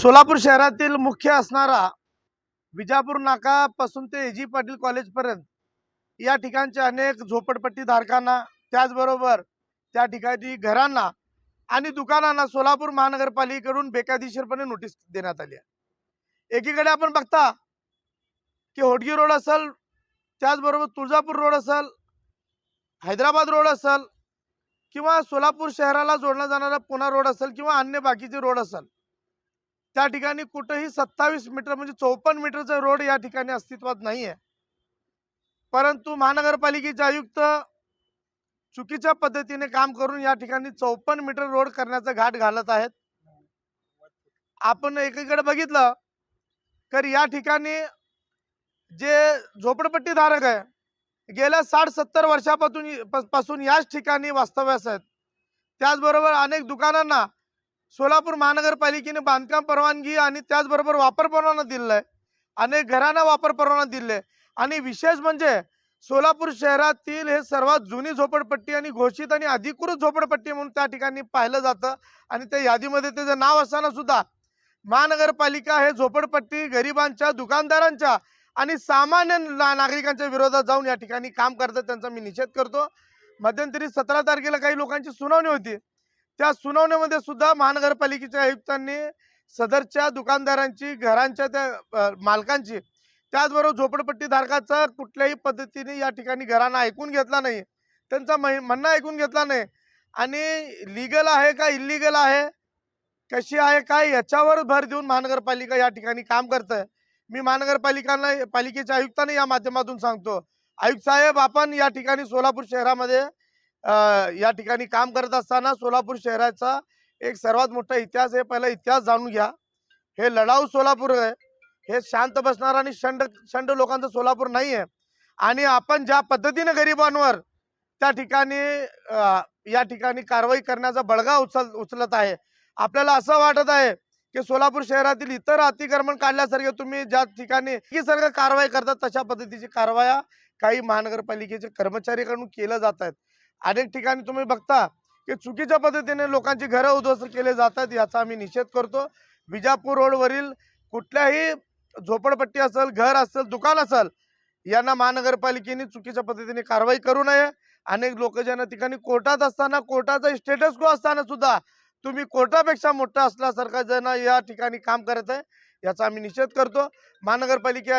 सोलापूर शहरातील मुख्य असणारा विजापूर नाकापासून ते एजी पाटील कॉलेजपर्यंत या ठिकाणच्या अनेक झोपडपट्टी धारकांना, त्याचबरोबर त्या ठिकाणी घरांना आणि दुकानांना सोलापूर महानगरपालिकेकडून बेकायदेशीरपणे नोटीस देण्यात आली आहे। एकीकडे आपण बघता की होडगी रोड असेल, त्याचबरोबर तुळजापूर रोड असेल, हैदराबाद रोड असेल किंवा सोलापूर शहराला जोडला जाणारा पुणा रोड असेल किंवा अन्य बाकीचे रोड असेल, त्या ठिकाणी कुठेही 27 मीटर म्हणजे 54 मीटरचा रोड या ठिकाणी अस्तित्वात नाहीये। परंतु महानगरपालिकेचे आयुक्त चुकीच्या पद्धतीने काम करून या ठिकाणी 54 मीटर रोड करण्याचा घाट घालत आहेत। आपण एकीकडे बघितलं तर या ठिकाणी जे झोपडपट्टी धारक आहे, गेल्या 60-70 वर्षापासून याच ठिकाणी वास्तव्यास आहेत। त्याचबरोबर अनेक दुकानांना सोलापूर महानगरपालिकेने बांधकाम परवानगी आणि त्याचबरोबर वापर परवाना दिलेला आहे। अनेक घरांना वापर परवाना दिले आणि विशेष म्हणजे सोलापूर शहरातील हे सर्वात जुनी झोपडपट्टी आणि घोषित आणि अधिकृत झोपडपट्टी म्हणून त्या ठिकाणी पाहिलं जातं आणि त्या यादीमध्ये त्याचं नाव असताना सुद्धा महानगरपालिका हे झोपडपट्टी गरिबांच्या, दुकानदारांच्या आणि सामान्य नागरिकांच्या विरोधात जाऊन या ठिकाणी काम करतात। त्यांचा मी निषेध करतो। मध्यंतरी 17 तारखेला काही लोकांची सुनावणी होती। त्या सुनावणीमध्ये सुद्धा महानगरपालिकेच्या आयुक्तांनी सदरच्या दुकानदारांची, घरांच्या त्या मालकांची, त्याचबरोबर झोपडपट्टी धारकाचा कुठल्याही पद्धतीने या ठिकाणी घरांना ऐकून घेतला नाही, त्यांचा म्हणणं ऐकून घेतला नाही आणि लीगल आहे का इल्लीगल आहे, कशी आहे काय, याच्यावर भर देऊन महानगरपालिका या ठिकाणी काम करते। मी पालिकेच्या आयुक्तांना या माध्यमातून सांगतो, आयुक्त साहेब, आपण या ठिकाणी सोलापूर शहरामध्ये या ठिकाणी काम करत असताना सोलापूर शहराचा एक सर्वात मोठा इतिहास आहे, पहिला इतिहास जाणून घ्या। हे लढाऊ सोलापूर आहे, हे शांत बसणार आणि शंड लोकांचं सोलापूर नाही आहे। आणि आपण ज्या पद्धतीने गरिबांवर त्या ठिकाणी या ठिकाणी कारवाई करण्याचा बळगा उचलत आहे, आपल्याला असं वाटत आहे की सोलापूर शहरातील इतर अतिक्रमण काढल्यासारखे तुम्ही ज्या ठिकाणी सारखं कारवाई करतात तशा पद्धतीची कारवाया काही महानगरपालिकेचे कर्मचाऱ्यांकडून केल्या जात आहेत। अनेक ठिकाणी तुम्ही बघता की चुकीच्या पद्धतीने लोकांची घरं उद्ध्वस्त केले जातात, याचा आम्ही निषेध करतो। विजापूर रोडवरील कुठल्याही झोपडपट्टी असेल, घर असेल, दुकान असेल, यांना महानगरपालिकेने चुकीच्या पद्धतीने कारवाई करू नये। अनेक लोक ज्यांना ठिकाणी कोर्टात असताना, कोर्टाचा स्टेटस को असताना सुद्धा तुम्ही कोर्टापेक्षा मोठा असल्यासारखा जण या ठिकाणी काम करत आहे, याचा आम्ही निषेध करतो। महानगरपालिका